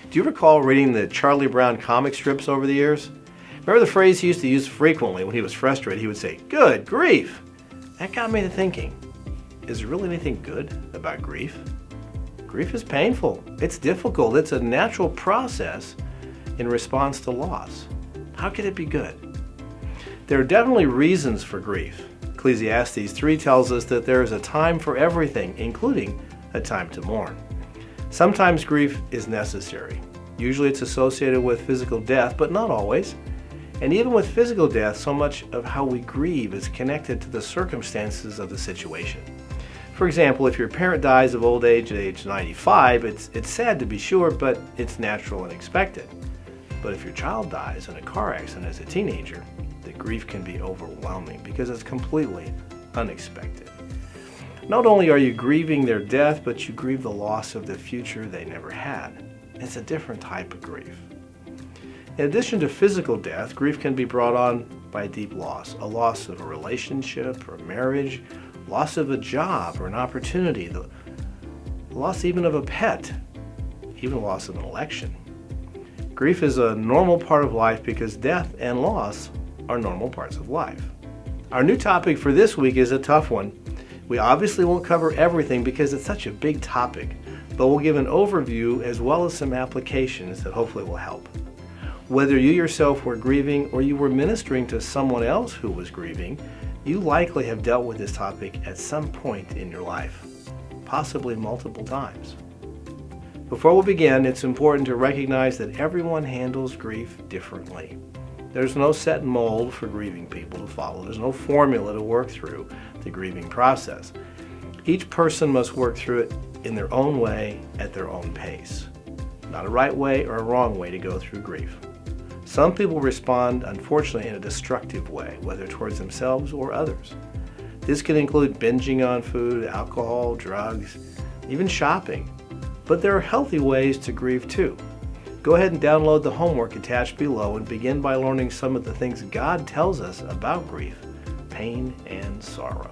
Do you recall reading the Charlie Brown comic strips over the years? Remember the phrase he used to use frequently when he was frustrated? He would say, "Good grief!" That got me to thinking, is there really anything good about grief? Grief is painful. It's difficult. It's a natural process in response to loss. How could it be good? There are definitely reasons for grief. Ecclesiastes 3 tells us that there is a time for everything, including a time to mourn. Sometimes grief is necessary. Usually it's associated with physical death, but not always. And even with physical death, so much of how we grieve is connected to the circumstances of the situation. For example, if your parent dies of old age at age 95, it's sad to be sure, but it's natural and expected. But if your child dies in a car accident as a teenager, the grief can be overwhelming because it's completely unexpected. Not only are you grieving their death, but you grieve the loss of the future they never had. It's a different type of grief. In addition to physical death, grief can be brought on by a deep loss, a loss of a relationship or a marriage, loss of a job or an opportunity, the loss even of a pet, even loss of an election. Grief is a normal part of life because death and loss are normal parts of life. Our new topic for this week is a tough one. We obviously won't cover everything because it's such a big topic, but we'll give an overview as well as some applications that hopefully will help. Whether you yourself were grieving or you were ministering to someone else who was grieving, you likely have dealt with this topic at some point in your life, possibly multiple times. Before we begin, it's important to recognize that everyone handles grief differently. There's no set mold for grieving people to follow. There's no formula to work through the grieving process. Each person must work through it in their own way, at their own pace. Not a right way or a wrong way to go through grief. Some people respond, unfortunately, in a destructive way, whether towards themselves or others. This can include binging on food, alcohol, drugs, even shopping. But there are healthy ways to grieve too. Go ahead and download the homework attached below and begin by learning some of the things God tells us about grief, pain, and sorrow.